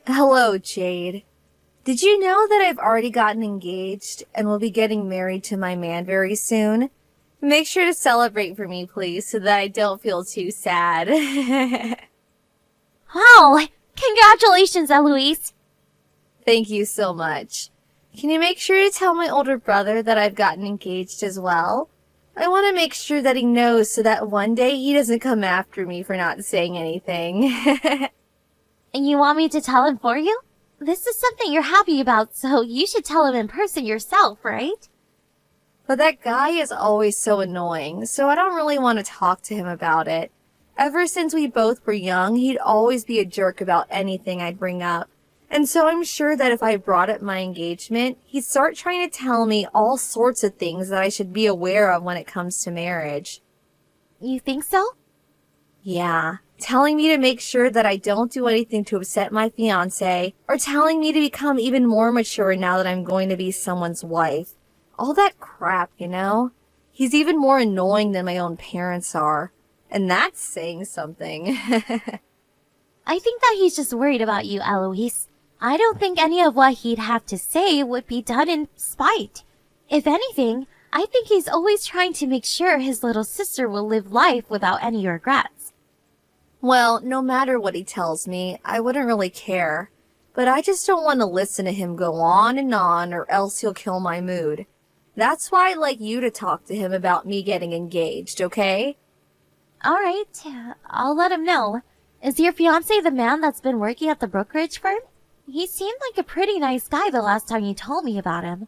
Hello, Jade. Did you know that I've already gotten engaged and will be getting married to my man very soon? Make sure to celebrate for me, please, so that I don't feel too sad. Wow! Congratulations, Eloise! Thank you so much. Can you make sure to tell my older brother that I've gotten engaged as well? I want to make sure that he knows so that one day he doesn't come after me for not saying anything. And you want me to tell him for you? This is something you're happy about, so you should tell him in person yourself, right? But that guy is always so annoying, so I don't really want to talk to him about it. Ever since we both were young, he'd always be a jerk about anything I'd bring up. And so I'm sure that if I brought up my engagement, he'd start trying to tell me all sorts of things that I should be aware of when it comes to marriage. You think so? Yeah, telling me to make sure that I don't do anything to upset my fiancé, or telling me to become even more mature now that I'm going to be someone's wife. All that crap, you know? He's even more annoying than my own parents are. And that's saying something. I think that he's just worried about you, Eloise. I don't think any of what he'd have to say would be done in spite. If anything, I think he's always trying to make sure his little sister will live life without any regrets. Well, no matter what he tells me, I wouldn't really care. But I just don't want to listen to him go on, or else he'll kill my mood. That's why I'd like you to talk to him about me getting engaged, okay? Alright, I'll let him know. Is your fiancé the man that's been working at the brokerage firm? He seemed like a pretty nice guy the last time you told me about him.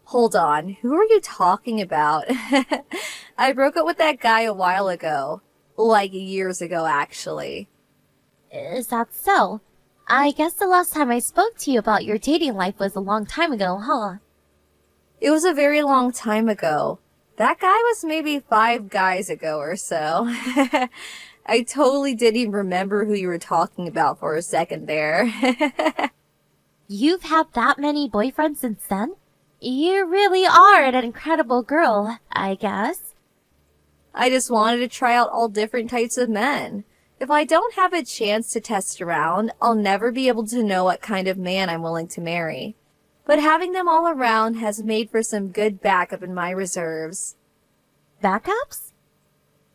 Hold on, who are you talking about? I broke up with that guy a while ago. Like years ago, actually. Is that so? I guess the last time I spoke to you about your dating life was a long time ago, huh? It was a very long time ago. That guy was maybe 5 guys ago or so. I totally didn't even remember who you were talking about for a second there. You've had that many boyfriends since then? You really are an incredible girl, I guess. I just wanted to try out all different types of men. If I don't have a chance to test around, I'll never be able to know what kind of man I'm willing to marry. But having them all around has made for some good backup in my reserves. Backups?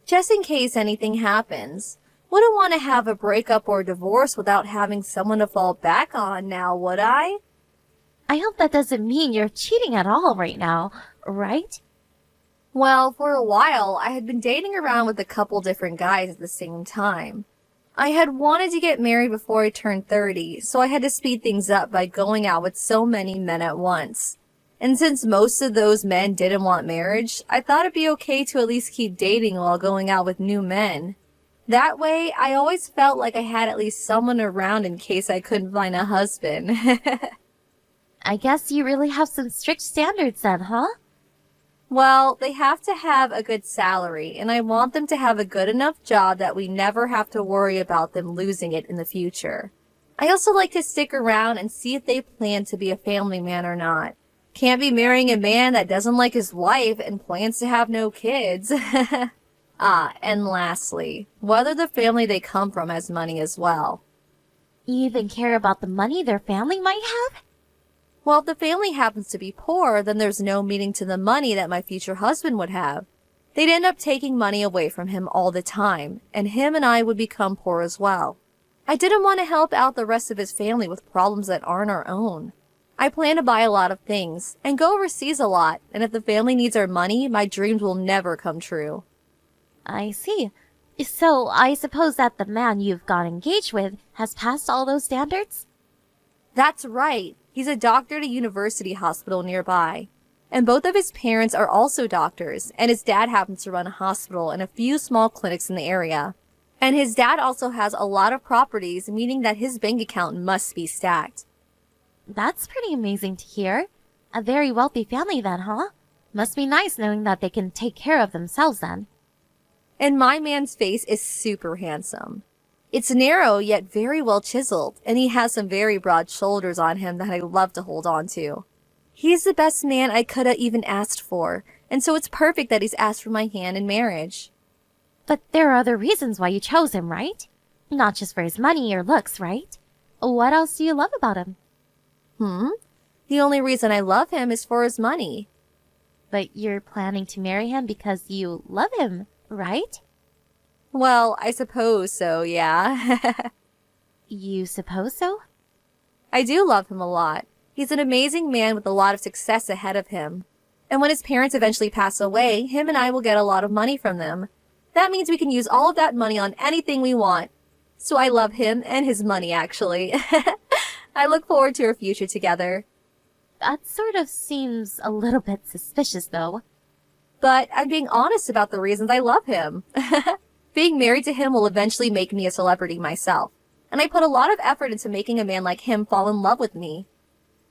Just in case anything happens. Wouldn't want to have a breakup or divorce without having someone to fall back on now, would I? I hope that doesn't mean you're cheating at all right now, right? Well, for a while, I had been dating around with a couple different guys at the same time. I had wanted to get married before I turned 30, so I had to speed things up by going out with so many men at once. And since most of those men didn't want marriage, I thought it'd be okay to at least keep dating while going out with new men. That way, I always felt like I had at least someone around in case I couldn't find a husband. I guess you really have some strict standards then, huh? Well, they have to have a good salary, and I want them to have a good enough job that we never have to worry about them losing it in the future. I also like to stick around and see if they plan to be a family man or not. Can't be marrying a man that doesn't like his wife and plans to have no kids. And lastly, whether the family they come from has money as well. You even care about the money their family might have? Well, if the family happens to be poor, then there's no meaning to the money that my future husband would have. They'd end up taking money away from him all the time, and him and I would become poor as well. I didn't want to help out the rest of his family with problems that aren't our own. I plan to buy a lot of things, and go overseas a lot, and if the family needs our money, my dreams will never come true. I see. So, I suppose that the man you've got engaged with has passed all those standards? That's right. He's a doctor at a university hospital nearby. And both of his parents are also doctors, and his dad happens to run a hospital and a few small clinics in the area. And his dad also has a lot of properties, meaning that his bank account must be stacked. That's pretty amazing to hear. A very wealthy family then, huh? Must be nice knowing that they can take care of themselves then. And my man's face is super handsome. It's narrow yet very well chiseled, and he has some very broad shoulders on him that I love to hold on to. He's the best man I could have even asked for, and so it's perfect that he's asked for my hand in marriage. But there are other reasons why you chose him, right? Not just for his money or looks, right? What else do you love about him? The only reason I love him is for his money. But you're planning to marry him because you love him, right? Well, I suppose so, yeah. You suppose so? I do love him a lot. He's an amazing man with a lot of success ahead of him. And when his parents eventually pass away, him and I will get a lot of money from them. That means we can use all of that money on anything we want. So I love him and his money, actually. I look forward to our future together. That sort of seems a little bit suspicious, though. But I'm being honest about the reasons I love him. Being married to him will eventually make me a celebrity myself. And I put a lot of effort into making a man like him fall in love with me.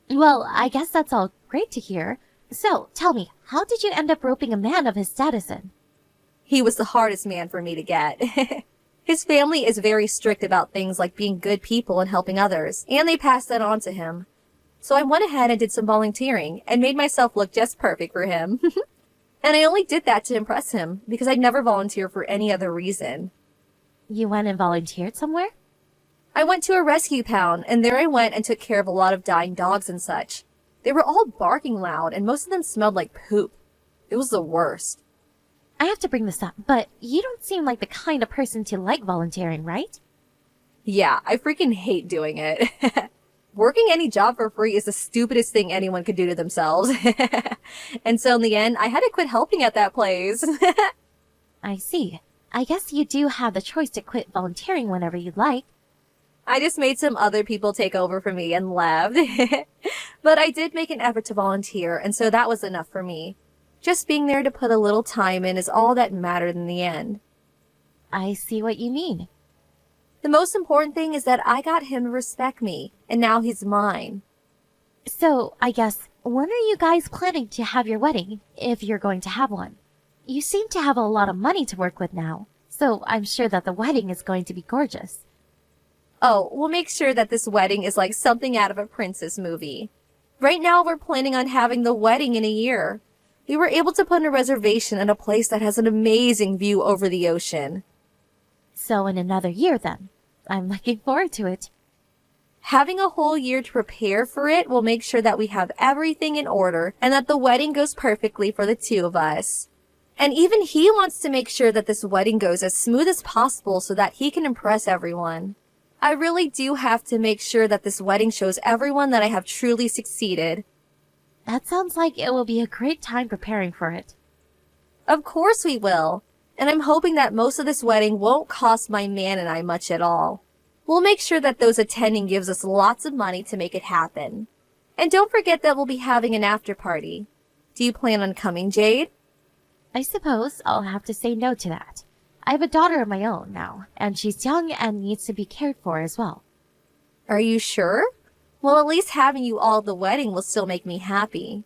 Well, I guess that's all great to hear. So, tell me, how did you end up roping a man of his status in? He was the hardest man for me to get. His family is very strict about things like being good people and helping others, and they passed that on to him. So I went ahead and did some volunteering and made myself look just perfect for him. And I only did that to impress him because I'd never volunteer for any other reason. You went and volunteered somewhere? I went to a rescue pound, and there I went and took care of a lot of dying dogs and such. They were all barking loud, and most of them smelled like poop. It was the worst. I have to bring this up, but you don't seem like the kind of person to like volunteering, right? Yeah, I freaking hate doing it. Working any job for free is the stupidest thing anyone could do to themselves. And so in the end, I had to quit helping at that place. I see. I guess you do have the choice to quit volunteering whenever you'd like. I just made some other people take over for me and left. But I did make an effort to volunteer, and so that was enough for me. Just being there to put a little time in is all that mattered in the end. I see what you mean. The most important thing is that I got him to respect me, and now he's mine. So, I guess, when are you guys planning to have your wedding, if you're going to have one? You seem to have a lot of money to work with now, so I'm sure that the wedding is going to be gorgeous. Oh, we'll make sure that this wedding is like something out of a princess movie. Right now, we're planning on having the wedding in a year. We were able to put in a reservation at a place that has an amazing view over the ocean. So in another year, then. I'm looking forward to it. Having a whole year to prepare for it will make sure that we have everything in order and that the wedding goes perfectly for the two of us. And even he wants to make sure that this wedding goes as smooth as possible so that he can impress everyone. I really do have to make sure that this wedding shows everyone that I have truly succeeded. That sounds like it will be a great time preparing for it. Of course we will. And I'm hoping that most of this wedding won't cost my man and I much at all. We'll make sure that those attending gives us lots of money to make it happen. And don't forget that we'll be having an after party. Do you plan on coming, Jade? I suppose I'll have to say no to that. I have a daughter of my own now, and she's young and needs to be cared for as well. Are you sure? Well, at least having you all at the wedding will still make me happy.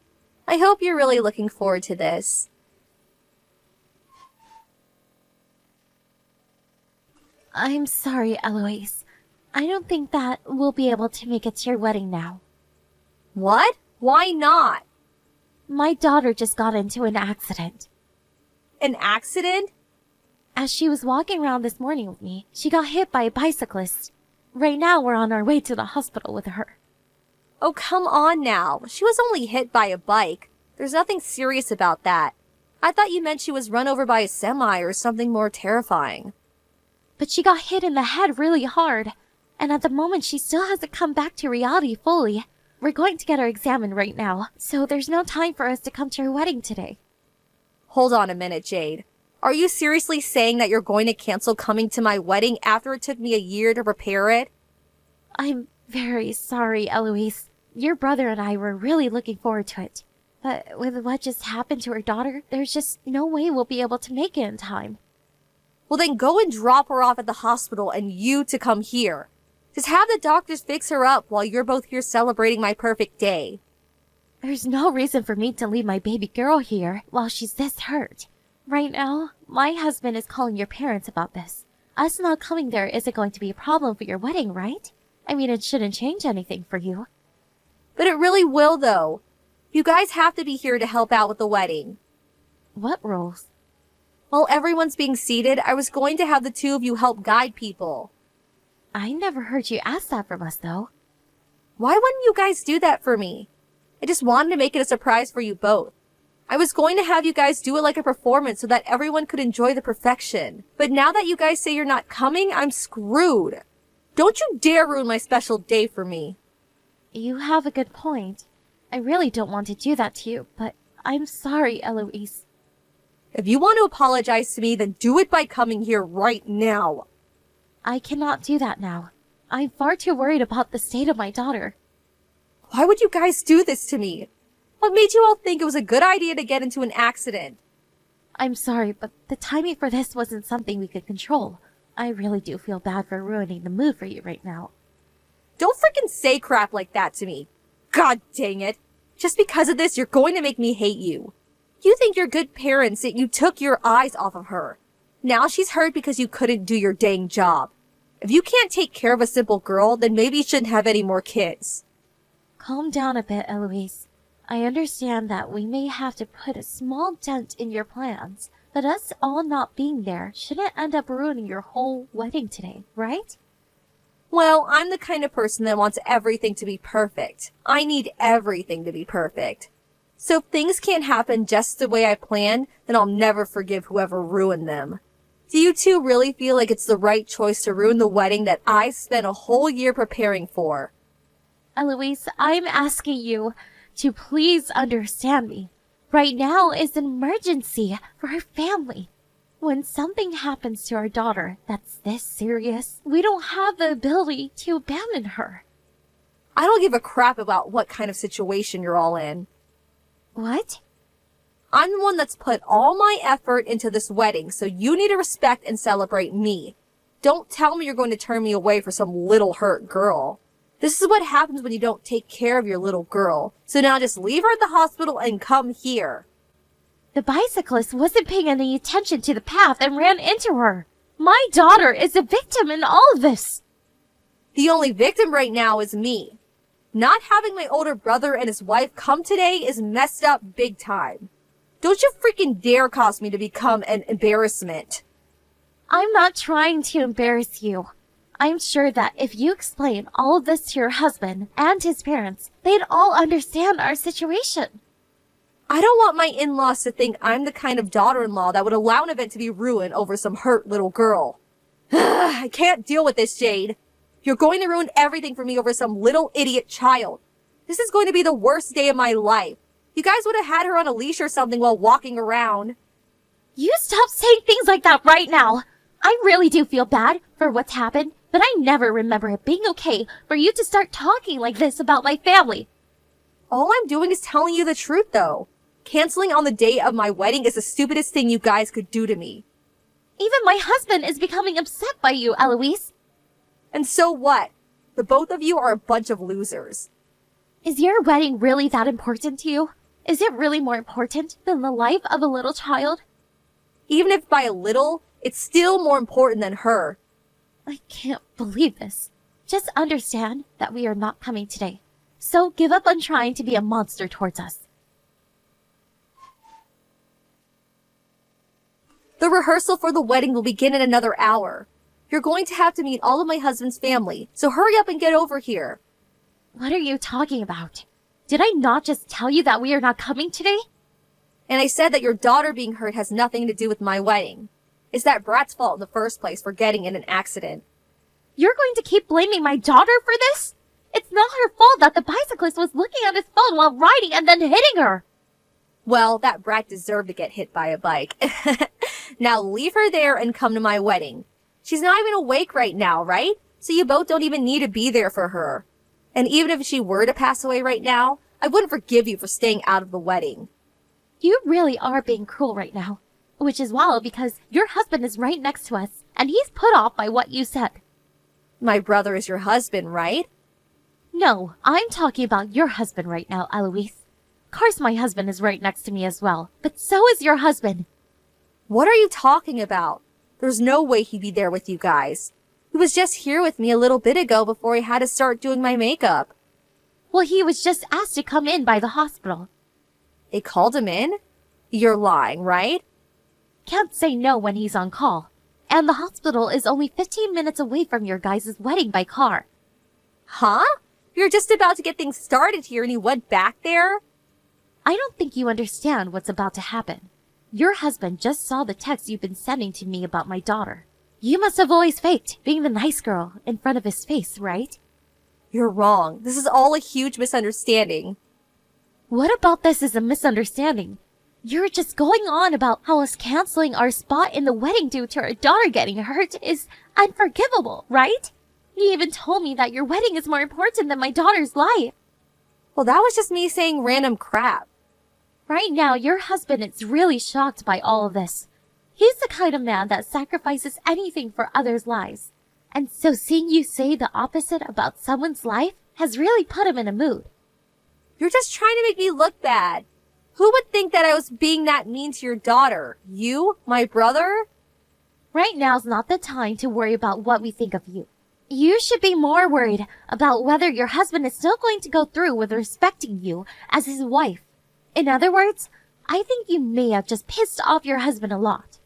I hope you're really looking forward to this. I'm sorry, Eloise. I don't think that we'll be able to make it to your wedding now. What? Why not? My daughter just got into an accident. An accident? As she was walking around this morning with me, she got hit by a bicyclist. Right now, we're on our way to the hospital with her. Oh, come on now. She was only hit by a bike. There's nothing serious about that. I thought you meant she was run over by a semi or something more terrifying. But she got hit in the head really hard, and at the moment she still hasn't come back to reality fully. We're going to get her examined right now, so there's no time for us to come to her wedding today. Hold on a minute, Jade. Are you seriously saying that you're going to cancel coming to my wedding after it took me a year to prepare it? I'm very sorry, Eloise. Your brother and I were really looking forward to it. But with what just happened to her daughter, there's just no way we'll be able to make it in time. Well, then go and drop her off at the hospital and you to come here. Just have the doctors fix her up while you're both here celebrating my perfect day. There's no reason for me to leave my baby girl here while she's this hurt. Right now, my husband is calling your parents about this. Us not coming there isn't going to be a problem for your wedding, right? I mean, it shouldn't change anything for you. But it really will, though. You guys have to be here to help out with the wedding. What rules? While everyone's being seated, I was going to have the two of you help guide people. I never heard you ask that from us, though. Why wouldn't you guys do that for me? I just wanted to make it a surprise for you both. I was going to have you guys do it like a performance so that everyone could enjoy the perfection. But now that you guys say you're not coming, I'm screwed. Don't you dare ruin my special day for me. You have a good point. I really don't want to do that to you, but I'm sorry, Eloise. If you want to apologize to me, then do it by coming here right now. I cannot do that now. I'm far too worried about the state of my daughter. Why would you guys do this to me? What made you all think it was a good idea to get into an accident? I'm sorry, but the timing for this wasn't something we could control. I really do feel bad for ruining the mood for you right now. Don't freaking say crap like that to me. God dang it. Just because of this, you're going to make me hate you. You think you're good parents that you took your eyes off of her. Now she's hurt because you couldn't do your dang job. If you can't take care of a simple girl, then maybe you shouldn't have any more kids. Calm down a bit, Eloise. I understand that we may have to put a small dent in your plans, but us all not being there shouldn't end up ruining your whole wedding today, right? Well, I'm the kind of person that wants everything to be perfect. I need everything to be perfect. So if things can't happen just the way I planned, then I'll never forgive whoever ruined them. Do you two really feel like it's the right choice to ruin the wedding that I spent a whole year preparing for? Eloise, I'm asking you to please understand me. Right now is an emergency for our family. When something happens to our daughter that's this serious, we don't have the ability to abandon her. I don't give a crap about what kind of situation you're all in. What? I'm the one that's put all my effort into this wedding, so you need to respect and celebrate me. Don't tell me you're going to turn me away for some little hurt girl. This is what happens when you don't take care of your little girl. So now just leave her at the hospital and come here. The bicyclist wasn't paying any attention to the path and ran into her. My daughter is a victim in all of this. The only victim right now is me. Not having my older brother and his wife come today is messed up big time. Don't you freaking dare cause me to become an embarrassment. I'm not trying to embarrass you. I'm sure that if you explain all of this to your husband and his parents, they'd all understand our situation. I don't want my in-laws to think I'm the kind of daughter-in-law that would allow an event to be ruined over some hurt little girl. I can't deal with this, Jade. You're going to ruin everything for me over some little idiot child. This is going to be the worst day of my life. You guys would have had her on a leash or something while walking around. You stop saying things like that right now. I really do feel bad for what's happened, but I never remember it being okay for you to start talking like this about my family. All I'm doing is telling you the truth, though. Canceling on the day of my wedding is the stupidest thing you guys could do to me. Even my husband is becoming upset by you, Eloise. And so what? The both of you are a bunch of losers. Is your wedding really that important to you? Is it really more important than the life of a little child? Even if by a little, it's still more important than her. I can't believe this. Just understand that we are not coming today. So give up on trying to be a monster towards us. The rehearsal for the wedding will begin in another hour. You're going to have to meet all of my husband's family, so hurry up and get over here. What are you talking about? Did I not just tell you that we are not coming today? And I said that your daughter being hurt has nothing to do with my wedding. It's that brat's fault in the first place for getting in an accident. You're going to keep blaming my daughter for this? It's not her fault that the bicyclist was looking at his phone while riding and then hitting her. Well, that brat deserved to get hit by a bike. Now leave her there and come to my wedding. She's not even awake right now, right? So you both don't even need to be there for her. And even if she were to pass away right now, I wouldn't forgive you for staying out of the wedding. You really are being cruel right now. Which is wild because your husband is right next to us, and he's put off by what you said. My brother is your husband, right? No, I'm talking about your husband right now, Eloise. Of course my husband is right next to me as well, but so is your husband. What are you talking about? There's no way he'd be there with you guys. He was just here with me a little bit ago before he had to start doing my makeup. Well, he was just asked to come in by the hospital. They called him in? You're lying, right? Can't say no when he's on call. And the hospital is only 15 minutes away from your guys' wedding by car. Huh? You're just about to get things started here and you went back there? I don't think you understand what's about to happen. Your husband just saw the text you've been sending to me about my daughter. You must have always faked being the nice girl in front of his face, right? You're wrong. This is all a huge misunderstanding. What about this is a misunderstanding? You're just going on about how us canceling our spot in the wedding due to our daughter getting hurt is unforgivable, right? You even told me that your wedding is more important than my daughter's life. Well, that was just me saying random crap. Right now, your husband is really shocked by all of this. He's the kind of man that sacrifices anything for others' lives. And so seeing you say the opposite about someone's life has really put him in a mood. You're just trying to make me look bad. Who would think that I was being that mean to your daughter? You? My brother? Right now's not the time to worry about what we think of you. You should be more worried about whether your husband is still going to go through with respecting you as his wife. In other words, I think you may have just pissed off your husband a lot.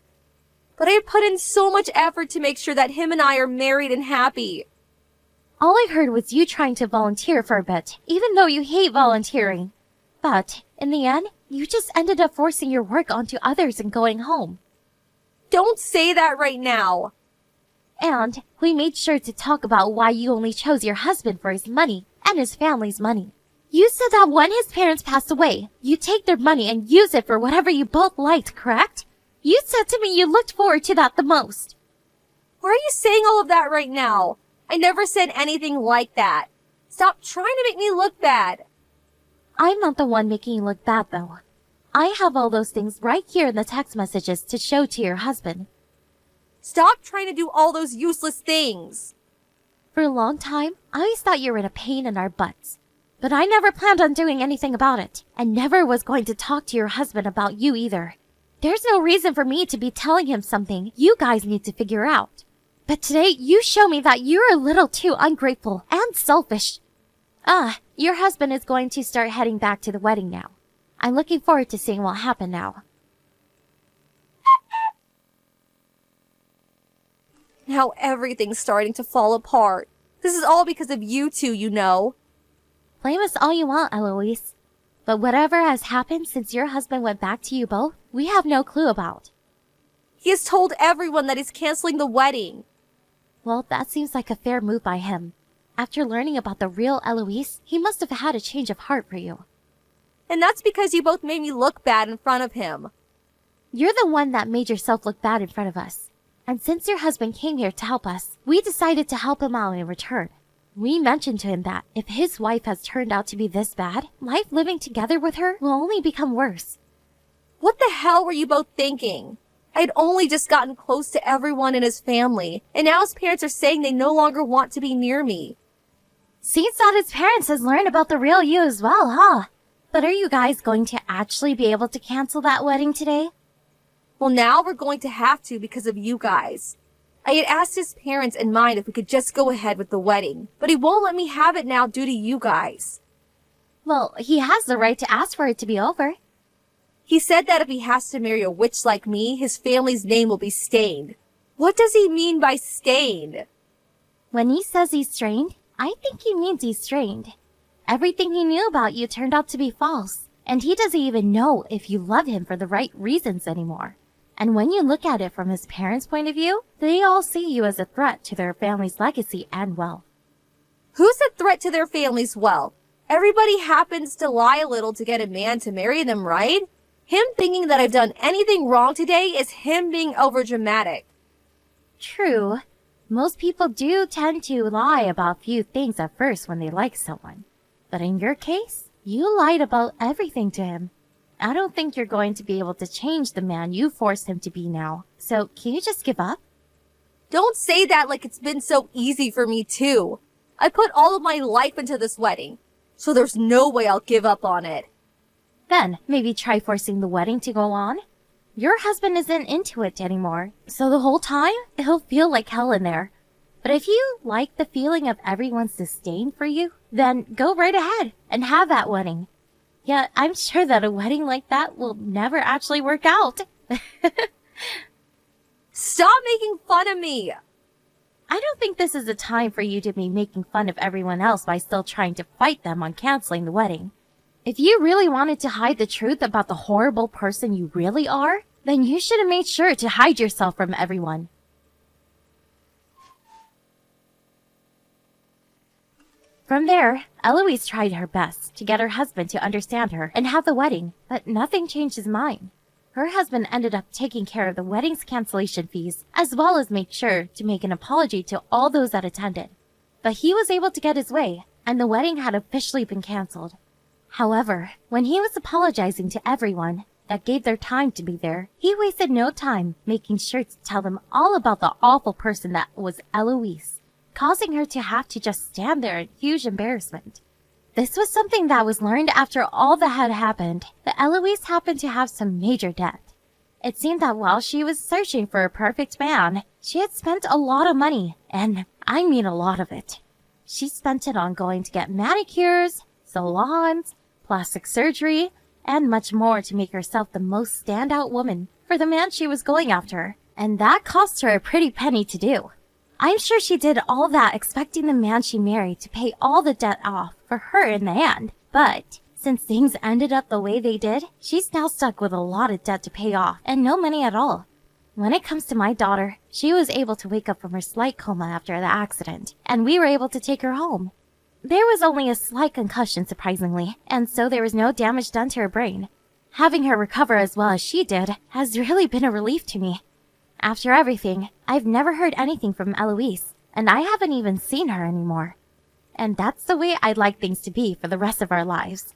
But I put in so much effort to make sure that him and I are married and happy. All I heard was you trying to volunteer for a bit, even though you hate volunteering. But, in the end, you just ended up forcing your work onto others and going home. Don't say that right now. And we made sure to talk about why you only chose your husband for his money and his family's money. You said that when his parents passed away, you take their money and use it for whatever you both liked, correct? You said to me you looked forward to that the most. Why are you saying all of that right now? I never said anything like that. Stop trying to make me look bad. I'm not the one making you look bad, though. I have all those things right here in the text messages to show to your husband. Stop trying to do all those useless things. For a long time, I always thought you were in a pain in our butts. But I never planned on doing anything about it, and never was going to talk to your husband about you either. There's no reason for me to be telling him something you guys need to figure out. But today, you show me that you're a little too ungrateful and selfish. Your husband is going to start heading back to the wedding now. I'm looking forward to seeing what happened now. Now everything's starting to fall apart. This is all because of you two, you know. Blame us all you want, Eloise. But whatever has happened since your husband went back to you both, we have no clue about. He has told everyone that he's canceling the wedding. Well, that seems like a fair move by him. After learning about the real Eloise, he must have had a change of heart for you. And that's because you both made me look bad in front of him. You're the one that made yourself look bad in front of us. And since your husband came here to help us, we decided to help him out in return. We mentioned to him that if his wife has turned out to be this bad, life living together with her will only become worse. What the hell were you both thinking? I'd only just gotten close to everyone in his family, and now his parents are saying they no longer want to be near me. Seems that his parents has learned about the real you as well, huh? But are you guys going to actually be able to cancel that wedding today? Well, now we're going to have to because of you guys. I had asked his parents and mine if we could just go ahead with the wedding, but he won't let me have it now due to you guys. Well, he has the right to ask for it to be over. He said that if he has to marry a witch like me, his family's name will be stained. What does he mean by stained? When he says he's strained, I think he means he's strained. Everything he knew about you turned out to be false, and he doesn't even know if you love him for the right reasons anymore. And when you look at it from his parents' point of view, they all see you as a threat to their family's legacy and wealth. Who's a threat to their family's wealth? Everybody happens to lie a little to get a man to marry them, right? Him thinking that I've done anything wrong today is him being overdramatic. True. Most people do tend to lie about few things at first when they like someone. But in your case, you lied about everything to him. I don't think you're going to be able to change the man you forced him to be now. So can you just give up? Don't say that like it's been so easy for me too. I put all of my life into this wedding, so there's no way I'll give up on it. Then maybe try forcing the wedding to go on. Your husband isn't into it anymore, so the whole time it'll feel like hell in there. But if you like the feeling of everyone's disdain for you, then go right ahead and have that wedding. Yeah, I'm sure that a wedding like that will never actually work out. Stop making fun of me! I don't think this is a time for you to be making fun of everyone else by still trying to fight them on canceling the wedding. If you really wanted to hide the truth about the horrible person you really are, then you should have made sure to hide yourself from everyone. From there, Eloise tried her best to get her husband to understand her and have the wedding, but nothing changed his mind. Her husband ended up taking care of the wedding's cancellation fees, as well as made sure to make an apology to all those that attended. But he was able to get his way, and the wedding had officially been canceled. However, when he was apologizing to everyone that gave their time to be there, he wasted no time making sure to tell them all about the awful person that was Eloise, causing her to have to just stand there in huge embarrassment. This was something that was learned after all that had happened, that Eloise happened to have some major debt. It seemed that while she was searching for a perfect man, she had spent a lot of money, and I mean a lot of it. She spent it on going to get manicures, salons, plastic surgery, and much more to make herself the most standout woman for the man she was going after, and that cost her a pretty penny to do. I'm sure she did all that expecting the man she married to pay all the debt off for her in the end, but since things ended up the way they did, she's now stuck with a lot of debt to pay off and no money at all. When it comes to my daughter, she was able to wake up from her slight coma after the accident, and we were able to take her home. There was only a slight concussion, surprisingly, and so there was no damage done to her brain. Having her recover as well as she did has really been a relief to me. After everything, I've never heard anything from Eloise, and I haven't even seen her anymore. And that's the way I'd like things to be for the rest of our lives.